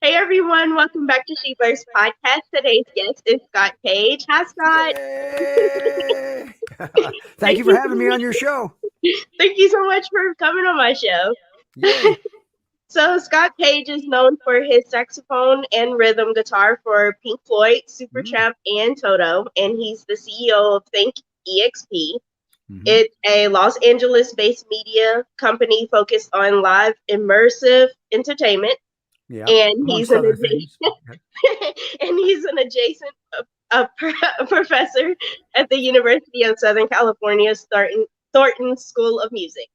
Hey everyone, welcome back to Sheepers Podcast. Today's guest is Scott Page. Hi Scott. Yay! Thank Thank you for you having me on your show. thank you so much for coming on my show. Yay! So Scott Page is known for his saxophone and rhythm guitar for Pink Floyd, Mhm. Supertramp, and Toto, and he's the CEO of Think EXP. Mhm. It's a Los Angeles-based media company focused on live immersive entertainment, Yeah, and amongst other things. Okay. he's an adjacent professor at the University of Southern California's Thornton School of Music.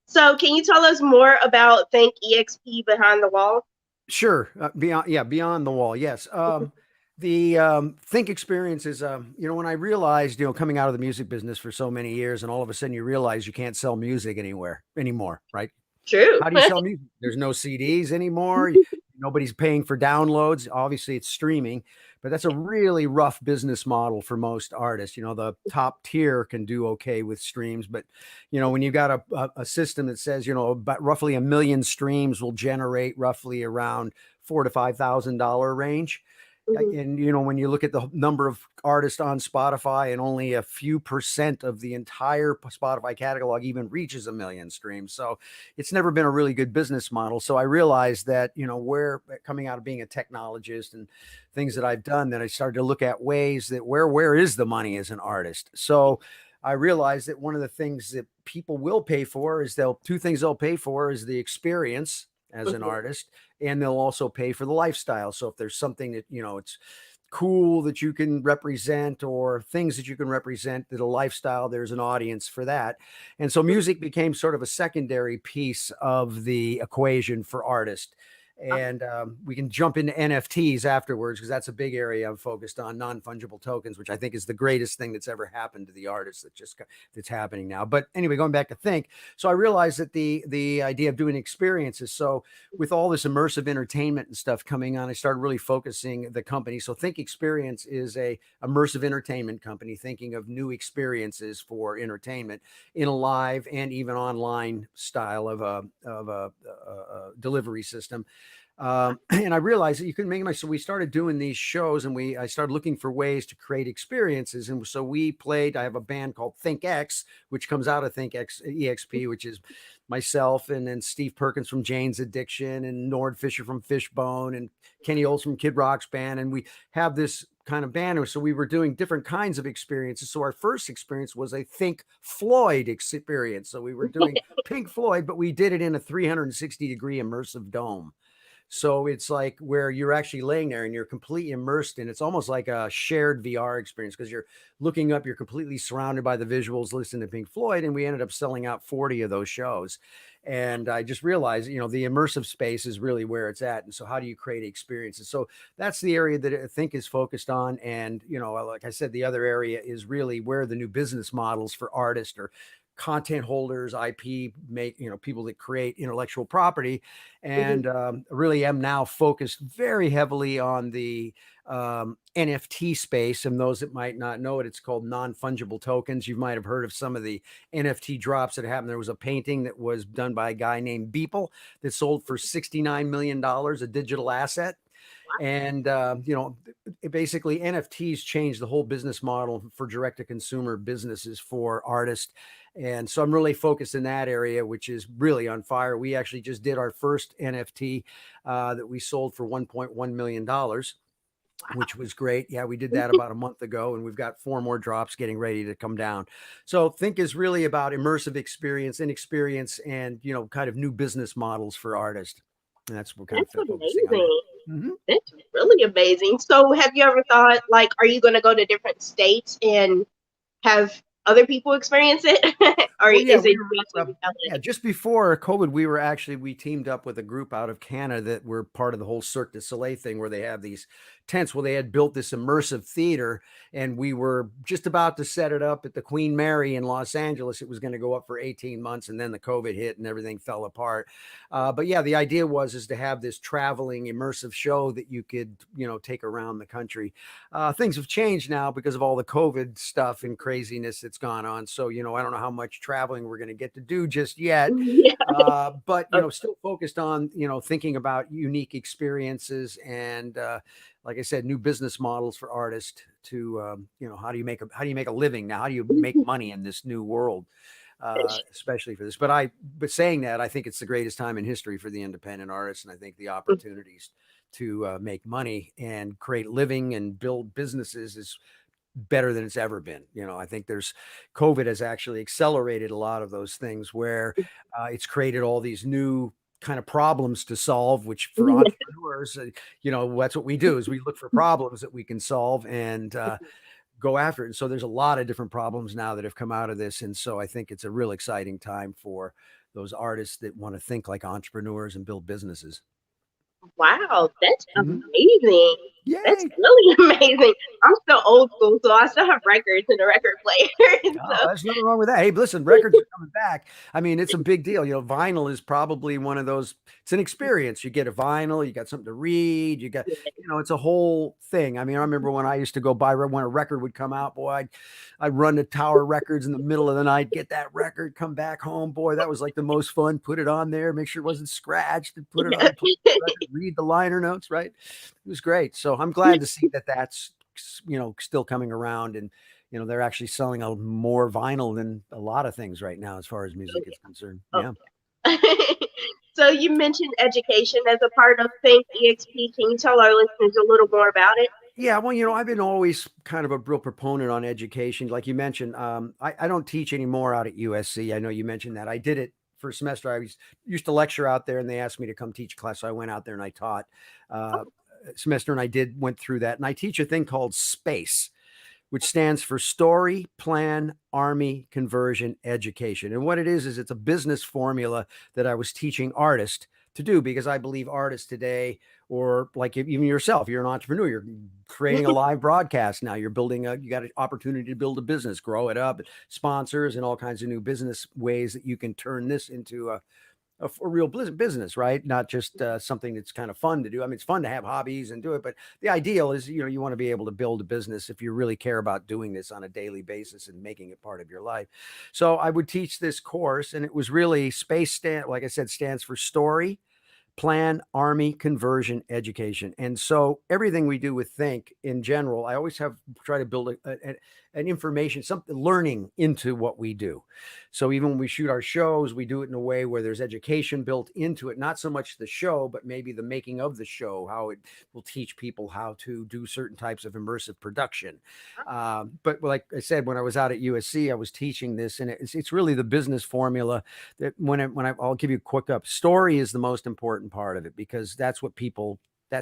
So, can you tell us more about Think EXP Behind the Wall? Sure. Beyond the wall. Yes. The think experience is, when I realized, coming out of the music business for so many years, and all of a sudden you realize you can't sell music anywhere anymore, right? True. How do you sell music? There's no CDs anymore. Nobody's paying for downloads. Obviously, it's streaming, but that's a really rough business model for most artists. The top tier can do okay with streams, but when you've got a system that says about roughly 1 million streams will generate roughly around $4,000 to $5,000 range, Mhm. and when you look at the number of artists on Spotify, and only a few percent of the entire Spotify catalog even reaches 1 million streams, so it's never been a really good business model. So I realized that where coming out of being a technologist and things that I've done, that I started to look at ways that where is the money as an artist. So I realized that one of the things that people will pay for is two things they'll pay for is the experience as an Mhm. artist, and they'll also pay for the lifestyle. So if there's something that it's cool that you can represent, or things that you can represent that a lifestyle, there's an audience for that. And so music became sort of a secondary piece of the equation for artists. And we can jump into NFTs afterwards, because that's a big area I'm focused on, non-fungible tokens, which I think is the greatest thing that's ever happened to the artists, that's happening now. But anyway, going back to think, so I realized that the idea of doing experiences. So with all this immersive entertainment and stuff coming on, I started really focusing the company. So Think Experience is a immersive entertainment company thinking of new experiences for entertainment in a live and even online style of a delivery system. And I realized that you could make my. So we started doing these shows, and I started looking for ways to create experiences. And so we played. I have a band called Think X, which comes out of Think X EXP, which is myself, and then Steve Perkins from Jane's Addiction, and Nord Fisher from Fishbone, and Kenny Olds from Kid Rock's band. And we have this kind of band. So we were doing different kinds of experiences. So our first experience was a Think Floyd experience. So we were doing Pink Floyd, but we did it in a 360-degree immersive dome. So it's like where you're actually laying there and you're completely immersed in. It's almost like a shared VR experience, because you're looking up, you're completely surrounded by the visuals, listening to Pink Floyd. And we ended up selling out 40 of those shows. And I just realized, the immersive space is really where it's at. And so how do you create experiences? So that's the area that I think is focused on. And, like I said, the other area is really where the new business models for artists or content holders, IP make, people that create intellectual property. Mhm. And really am now focused very heavily on the NFT space. And those that might not know it, it's called non-fungible tokens. You might have heard of some of the NFT drops that happened. There was a painting that was done by a guy named Beeple that sold for $69 million, a digital asset. And basically NFTs changed the whole business model for direct to consumer businesses for artists. And so I'm really focused in that area, which is really on fire. We actually just did our first NFT that we sold for $1.1 million, which was great. Yeah, we did that about a month ago, and we've got 4 more drops getting ready to come down. So Think is really about immersive experience, inexperience, and kind of new business models for artists. And that's what we're kind That's of focusing on amazing. now. Mhm. That's really amazing. So, have you ever thought, like, are you going to go to different states and have other people experience it? Or Well, yeah, is it we were. just in Yeah, LA? just before COVID, we teamed up with a group out of Canada that were part of the whole Cirque du Soleil thing, where they have these tents. Well, they had built this immersive theater, and we were just about to set it up at the Queen Mary in Los Angeles. It was going to go up for 18 months, and then the COVID hit, and everything fell apart. But yeah, the idea is to have this traveling immersive show that you could take around the country. Things have changed now because of all the COVID stuff and craziness that's gone on. So I don't know how much traveling we're going to get to do just yet. Yeah. But Okay. still focused on thinking about unique experiences and like I said, new business models for artists to how do you make a living now? How do you make money in this new world? Especially for this. But saying that, I think it's the greatest time in history for the independent artists, and I think the opportunities to make money and create living and build businesses is better than it's ever been. I think COVID has actually accelerated a lot of those things where it's created all these new kind of problems to solve, which for entrepreneurs, that's what we do is we look for problems that we can solve and go after it. And so there's a lot of different problems now that have come out of this. And so I think it's a real exciting time for those artists that want to think like entrepreneurs and build businesses. Wow, that's Mhm. amazing. That's Yay. really amazing. I'm still old school, so I still have records and a record player. And Oh, so, there's nothing wrong with that. Hey, listen, records are coming back. I mean, it's a big deal. Vinyl is probably one of those, it's an experience. You get a vinyl, you got something to read, you got, it's a whole thing. I mean, I remember when I used to go buy when a record would come out, boy, I'd run to Tower Records in the middle of the night, get that record, come back home. Boy, that was like the most fun. Put it on there, make sure it wasn't scratched, and put it on, play the record, read the liner notes, right? It was great. So I'm glad to see that that's, still coming around, and they're actually selling a more vinyl than a lot of things right now as far as music is concerned. Yeah. So you mentioned education as a part of Think EXP. Can you tell our listeners a little more about it? Yeah, well, I've been always kind of a real proponent on education. Like you mentioned, I don't teach anymore out at USC. I know you mentioned that. I did it for a semester. Used to lecture out there, and they asked me to come teach a class. So I went out there and I taught a semester, and went through that. And I teach a thing called SPACE, which stands for Story, Plan, Army, Conversion, Education. And what it is it's a business formula that I was teaching artists to do, because I believe artists today, or like even yourself, you're an entrepreneur, you're creating a live broadcast now, you got an opportunity to build a business, grow it up, sponsors, and all kinds of new business ways that you can turn this into a real business, right? Not just something that's kind of fun to do. I mean, it's fun to have hobbies and do it, but the ideal is, you want to be able to build a business if you really care about doing this on a daily basis and making it part of your life. So I would teach this course, and it was really like I said, stands for Story, Plan, Army, Conversion, Education. And so everything we do with Think in general, I always try to build an information, something, learning into what we do. So even when we shoot our shows, we do it in a way where there's education built into it, not so much the show, but maybe the making of the show, how it will teach people how to do certain types of immersive production. But like I said, when I was out at USC, I was teaching this, and it's really the business formula that I'll give you a quick up. Story is the most important part of it, because that's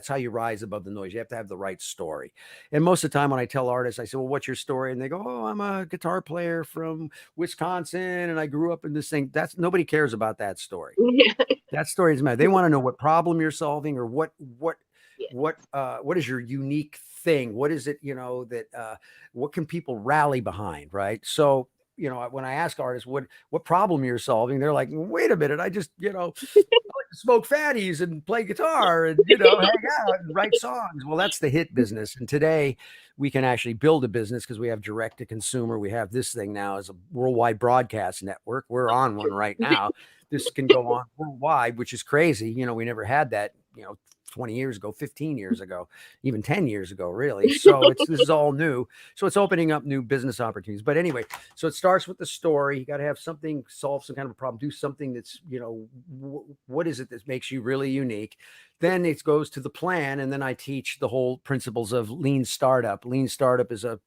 how you rise above the noise. You have to have the right story. And most of the time when I tell artists, I say, well, what's your story? And they go, oh, I'm a guitar player from Wisconsin and I grew up in this thing. Nobody cares about that story. Yeah. That story doesn't matter. They want to know what problem you're solving, or what Yeah. what is your unique thing? What is it, what can people rally behind, right? So, when I ask artists what problem you're solving, they're like, wait a minute, I just, smoke fatties and play guitar and hang out and write songs. Well, that's the hit business. And today we can actually build a business because we have direct to consumer. We have this thing now as a worldwide broadcast network. We're on one right now. This can go on worldwide, which is crazy. We never had that, 20 years ago, 15 years ago, even 10 years ago, really. So this is all new. So it's opening up new business opportunities. But anyway, so it starts with the story. You got to have something, solve some kind of a problem, do something that's, what is it that makes you really unique? Then it goes to the plan. And then I teach the whole principles of lean startup. Lean startup is a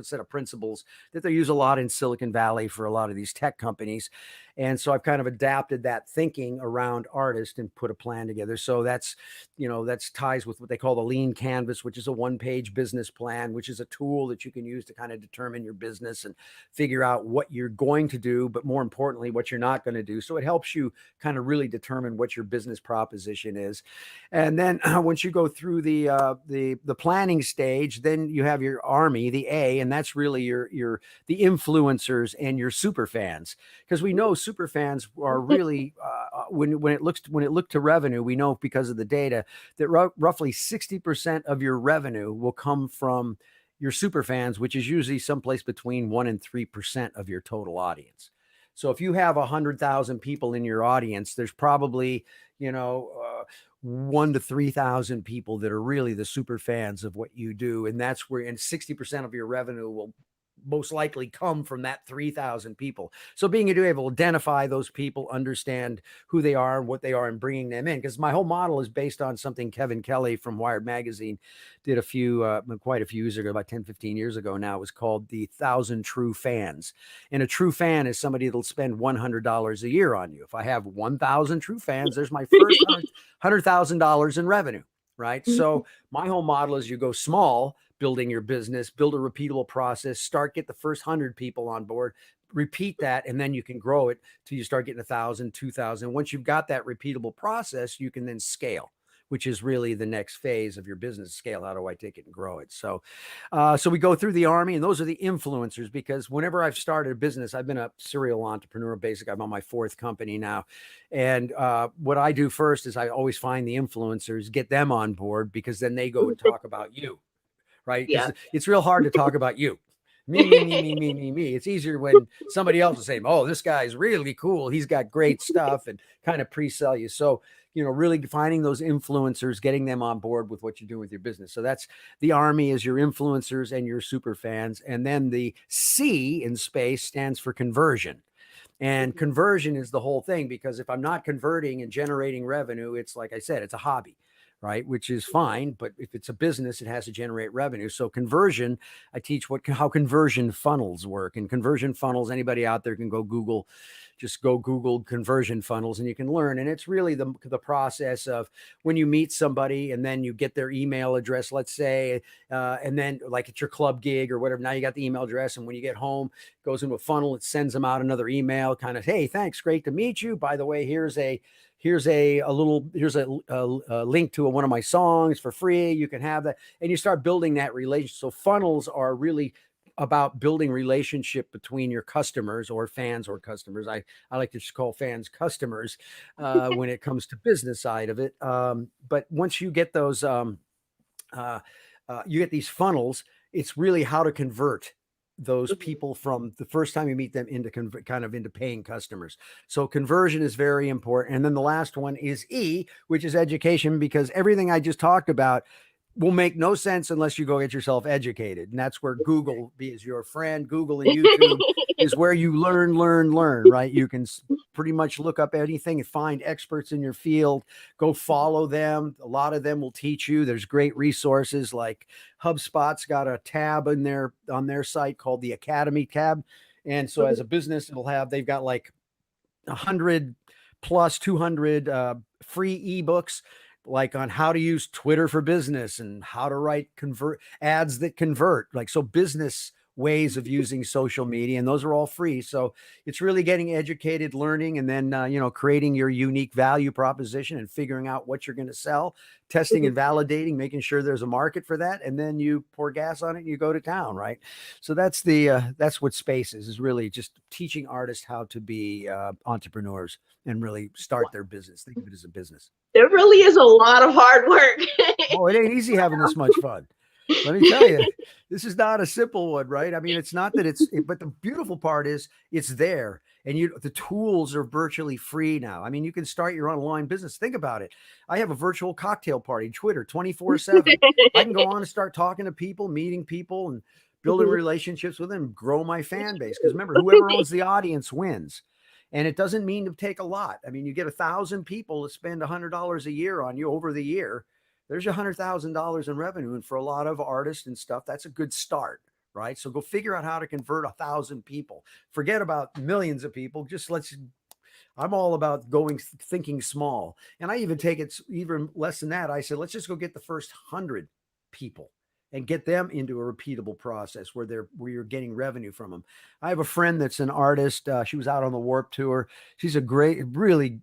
set of principles that they use a lot in Silicon Valley for a lot of these tech companies. And so I've kind of adapted that thinking around artists and put a plan together. So that's ties with what they call the lean canvas, which is a one-page business plan, which is a tool that you can use to kind of determine your business and figure out what you're going to do, but more importantly, what you're not going to do. So it helps you kind of really determine what your business proposition is. And then once you go through the planning stage, then you have your army, the A, and that's really the influencers and your super fans, because we know super fans are really when it looked to revenue, we know because of the data that roughly 60% of your revenue will come from your super fans, which is usually someplace between 1% and 3% of your total audience. So if you have 100,000 people in your audience, there's probably, you know, 1 to 3,000 people that are really the super fans of what you do. And that's where, and 60% of your revenue will most likely come from that 3,000 people. So being able to identify those people, understand who they are and what they are, and bringing them in, because my whole model is based on something Kevin Kelly from Wired Magazine did quite a few years ago, about 10, 15 years ago now. It was called the 1,000 True Fans. And a true fan is somebody that'll spend $100 a year on you. If I have 1,000 true fans, there's my first $100,000 in revenue, right? So my whole model is you go small, building your business, build a repeatable process, get the first 100 people on board, repeat that, and then you can grow it till you start getting 1,000, 2,000. Once you've got that repeatable process, you can then scale, which is really the next phase of your business. Scale. How do I take it and grow it? So we go through the army, and those are the influencers, because whenever I've started a business, I've been a serial entrepreneur. Basically, I'm on my 4th company now. And what I do first is I always find the influencers, get them on board, because then they go and talk about you. Right? Because it's real hard to talk about you. Me. It's easier when somebody else is saying, oh, this guy's really cool, he's got great stuff, and kind of pre-sell you. So, really defining those influencers, getting them on board with what you're doing with your business. So that's the army, is your influencers and your super fans. And then the C in space stands for conversion. And conversion is the whole thing, because if I'm not converting and generating revenue, it's, like I said, it's a hobby, right? Which is fine. But if it's a business, it has to generate revenue. So conversion, I teach how conversion funnels work. And conversion funnels, anybody out there can just go Google conversion funnels, and you can learn. And it's really the process of when you meet somebody and then you get their email address, let's say, and then like at your club gig or whatever, now you got the email address. And when you get home, it goes into a funnel, it sends them out another email, kind of, hey, thanks, great to meet you. By the way, here's a link to one of my songs for free. You can have that. And you start building that relationship. So funnels are really about building relationship between your customers, or fans or customers. I like to just call fans customers when it comes to business side of it. But once you get those, you get these funnels, it's really how to convert those people from the first time you meet them into into paying customers. So conversion is very important. And then the last one is E, which is education, because everything I just talked about will make no sense unless you go get yourself educated. And that's where Google is your friend. Google and YouTube is where you learn, right? You can pretty much look up anything and find experts in your field, go follow them. A lot of them will teach you. There's great resources, like HubSpot's got a tab on their site called the Academy tab. And so as a business, they've got like 100 plus 200 free ebooks, like on how to use Twitter for business and how to write ads that convert, like, so business ways of using social media, and those are all free. So it's really getting educated, learning, and then creating your unique value proposition and figuring out what you're going to sell, testing and validating, making sure there's a market for that, and then you pour gas on it and you go to town, right? So that's what space is really just teaching artists how to be entrepreneurs and really start their business. Think of it as a business. There really is a lot of hard work. Oh, it ain't easy having this much fun. Let me tell you, this is not a simple one, right? I mean, it's not that but the beautiful part is it's there, and the tools are virtually free now. I mean, you can start your online business. Think about it. I have a virtual cocktail party, Twitter, 24/7. I can go on and start talking to people, meeting people, and building relationships with them, grow my fan base. Because remember, whoever owns the audience wins. And it doesn't mean to take a lot. I mean, you get 1,000 people to spend $100 a year on you over the year. There's $100,000 in revenue. And for a lot of artists and stuff, that's a good start, right? So go figure out how to convert 1,000 people. Forget about millions of people. I'm all about thinking small. And I even take it even less than that. I said, let's just go get the first 100 people and get them into a repeatable process where you're getting revenue from them. I have a friend that's an artist. She was out on the Warped Tour. She's a great, really,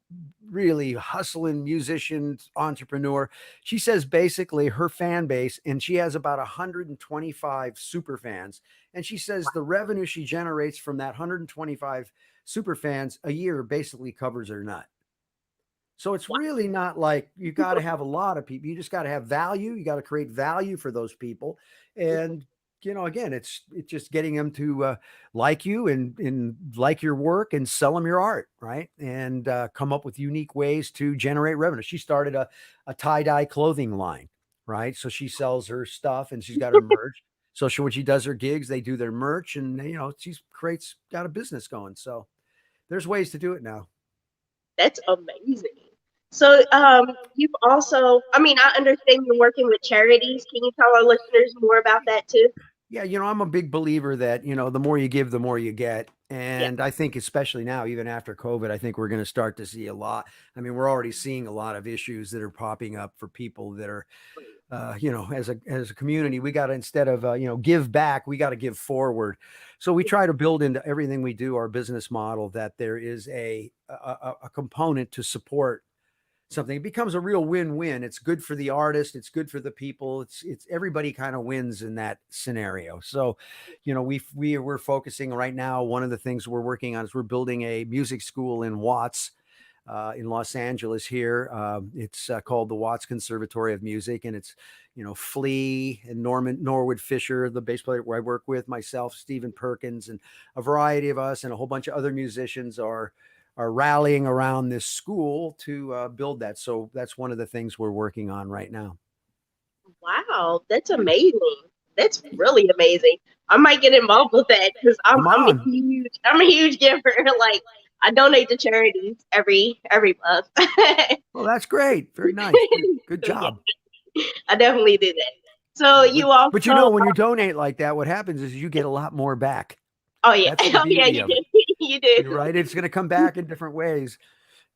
really hustling musician, entrepreneur. She says basically her fan base, and she has about 125 super fans. And she says the revenue she generates from that 125 super fans a year basically covers her nut. So it's really not like you got to have a lot of people. You just got to have value. You got to create value for those people and again, it's just getting them to like you and like your work and sell them your art, right? And come up with unique ways to generate revenue. She started a tie dye clothing line, right? So she sells her stuff and she's got her merch. So when she does her gigs, they do their merch, and she's got a business going. So there's ways to do it now. That's amazing. So, you've also, I mean, I understand you're working with charities. Can you tell our listeners more about that too? Yeah, I'm a big believer that, the more you give, the more you get. Yeah. And I think especially now, even after COVID, I think we're going to start to see a lot. I mean, we're already seeing a lot of issues that are popping up for people that are, as a community, we got to, instead of, give back, we got to give forward. So we try to build into everything we do, our business model, that there is a component to support something. It becomes a real win-win. It's good for the artist, it's good for the people, it's everybody kind of wins in that scenario. So we're focusing right now, one of the things we're working on is we're building a music school in Watts, in Los Angeles here. It's called the Watts Conservatory of Music, and it's Flea and Norwood Fisher, the bass player where I work with, myself, Stephen Perkins, and a variety of us, and a whole bunch of other musicians are rallying around this school to build that. So that's one of the things we're working on right now. Wow, that's amazing. That's really amazing. I might get involved with that because Come on. I'm a huge giver. Like, I donate to charities every month. Well, that's great. Very nice. Good So, yeah, job. I definitely do that. So Yeah, you but also, when you donate like that, what happens is you get a lot more back. oh yeah, That's the oh yeah, beauty you of it. do, you do. You're right. It's going to come back in different ways.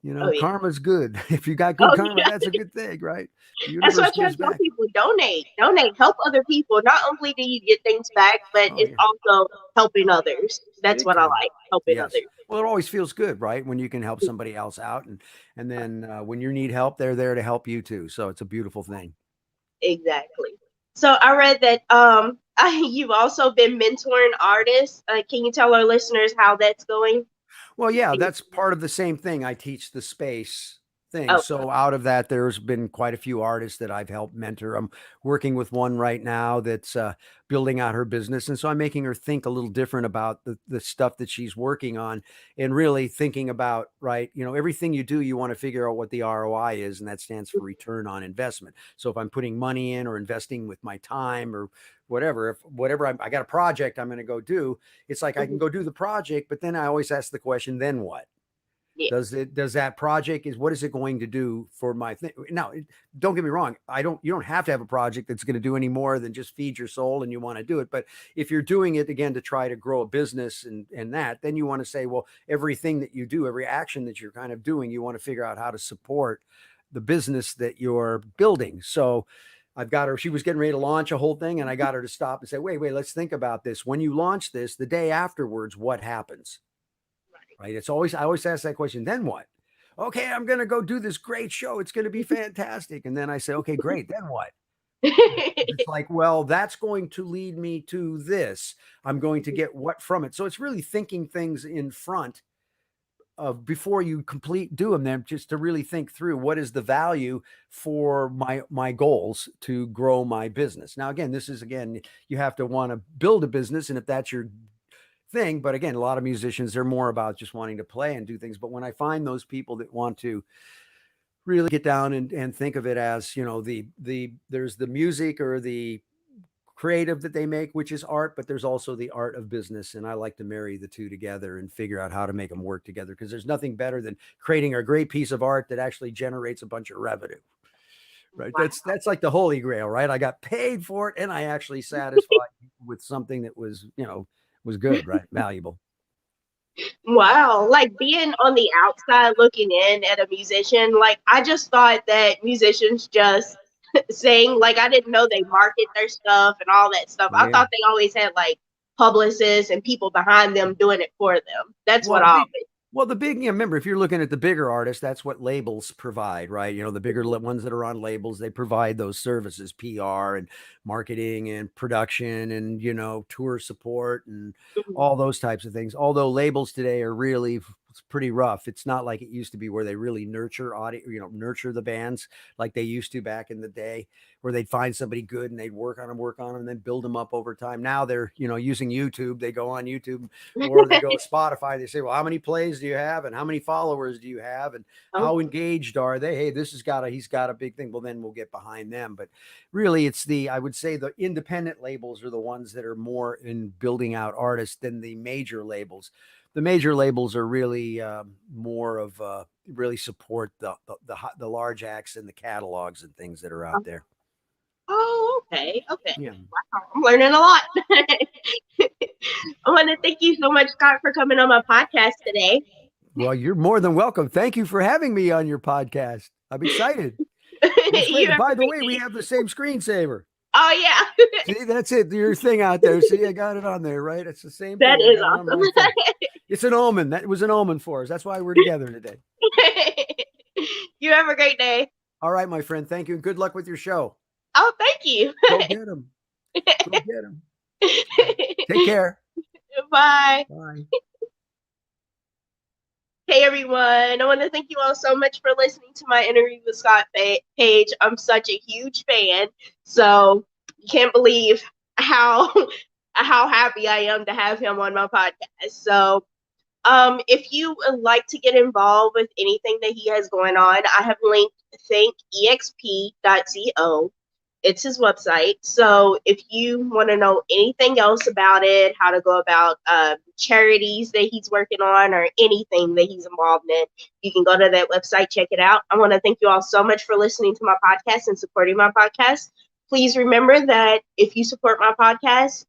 Oh yeah, Karma's good. If you got good oh karma, yeah. that's a good thing, right? The That's what universe I try to gives tell back. people. Donate, help other people. Not only do you get things back, but Oh it's yeah. also helping others. That's Big what I time. like, helping Yes. others. Well, it always feels good, right? When you can help somebody else out, and then when you need help, they're there to help you too. So it's a beautiful thing. Exactly. So I read that you've also been mentoring artists. Can you tell our listeners how that's going? Well, yeah, that's part of the same thing. I teach the space thing. Oh, So out of that, there's been quite a few artists that I've helped mentor. I'm working with one right now that's building out her business. And so I'm making her think a little different about the stuff that she's working on, and really thinking about, right, everything you do, you want to figure out what the ROI is. And that stands for return on investment. So if I'm putting money in or investing with my time or whatever, I got a project I'm going to go do, it's like I can mhm, go do the project, but then I always ask the question, then what? yeah. Does that project, what is it going to do for my thing? Now, don't get me wrong. You don't have to have a project that's going to do any more than just feed your soul and you want to do it. But if you're doing it again to try to grow a business and that, then you want to say, well, everything that you do, every action that you're kind of doing, you want to figure out how to support the business that you're building. So I've got her, she was getting ready to launch a whole thing, and I got her to stop and say, wait, let's think about this. When you launch this, the day afterwards, what happens? Right? I always ask that question, then what? Okay, I'm going to go do this great show. It's going to be fantastic. And then I say, okay, great. Then what? It's like, well, that's going to lead me to this. I'm going to get what from it. So it's really thinking things in front of, before you do them, then just to really think through what is the value for my goals to grow my business. Now, again, you have to want to build a business. And if that's your thing. But again, a lot of musicians, they're more about just wanting to play and do things. But when I find those people that want to really get down and think of it as, there's the music or the creative that they make, which is art, but there's also the art of business. And I like to marry the two together and figure out how to make them work together, because there's nothing better than creating a great piece of art that actually generates a bunch of revenue. Right. Wow. That's like the holy grail, right? I got paid for it and I actually satisfied with something that was, was good, right? Valuable. Wow. Like, being on the outside looking in at a musician, like, I just thought that musicians just sing. Like, I didn't know they market their stuff and all that stuff. Oh I yeah. thought they always had like publicists and people behind them doing it for them. That's what Well, I always. the big, remember, if you're looking at the bigger artists, that's what labels provide, right? The bigger ones that are on labels, they provide those services, PR and marketing and production and, tour support and Mhm. all those types of things. Although labels today are really it's pretty rough. It's not like it used to be where they really nurture audio, nurture the bands like they used to back in the day, where they'd find somebody good and they'd work on them, and then build them up over time. Now they're, using YouTube. They go on YouTube or they go to Spotify. They say, well, how many plays do you have? And how many followers do you have? And Oh, how engaged are they? Hey, he's got a big thing. Well, then we'll get behind them. But really, I would say the independent labels are the ones that are more in building out artists than the major labels. The major labels are really more of really support the large acts and the catalogs and things that are out there. oh, okay, okay. Yeah. Wow, I'm learning a lot. I want to thank you so much, Scott, for coming on my podcast today. Well, you're more than welcome. Thank you for having me on your podcast. I'm excited. It's You great. have By a the great way, we day. have the same screensaver. Oh yeah, See, that's it. Your thing out there. See, I got it on there, right? It's the same that thing. I is got it on awesome. my thing. It's an omen. That was an omen for us. That's why we're together today. You have a great day. All right, my friend. Thank you. And good luck with your show. Oh, thank you. Go get them. Go get them. Take care. Bye. Bye. Hey everyone, I want to thank you all so much for listening to my interview with Scott Page. I'm such a huge fan, so you can't believe how happy I am to have him on my podcast. So if you would like to get involved with anything that he has going on, I have linked thinkexp.co. It's his website. So if you want to know anything else about it, how to go about charities that he's working on or anything that he's involved in, you can go to that website, check it out. I want to thank you all so much for listening to my podcast and supporting my podcast. Please remember that if you support my podcast,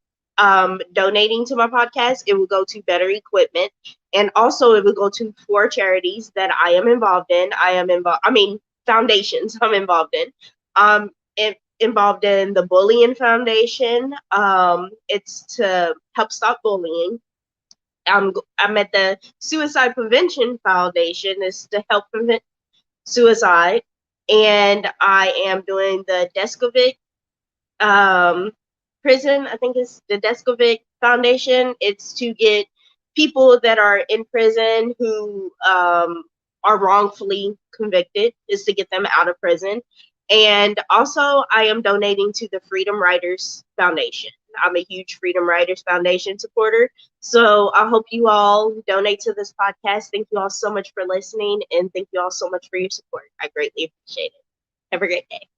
donating to my podcast, it will go to better equipment. And also it will go to 4 charities that I am involved in. Foundations I'm involved in. Involved in the Bullying Foundation. It's to help stop bullying. I'm at the Suicide Prevention Foundation. It's to help prevent suicide. And I am doing the Deskovic prison. I think it's the Deskovic Foundation. It's to get people that are in prison who are wrongfully convicted, is to get them out of prison. And also, I am donating to the Freedom Writers Foundation. I'm a huge Freedom Writers Foundation supporter. So I hope you all donate to this podcast. Thank you all so much for listening, and thank you all so much for your support. I greatly appreciate it. Have a great day.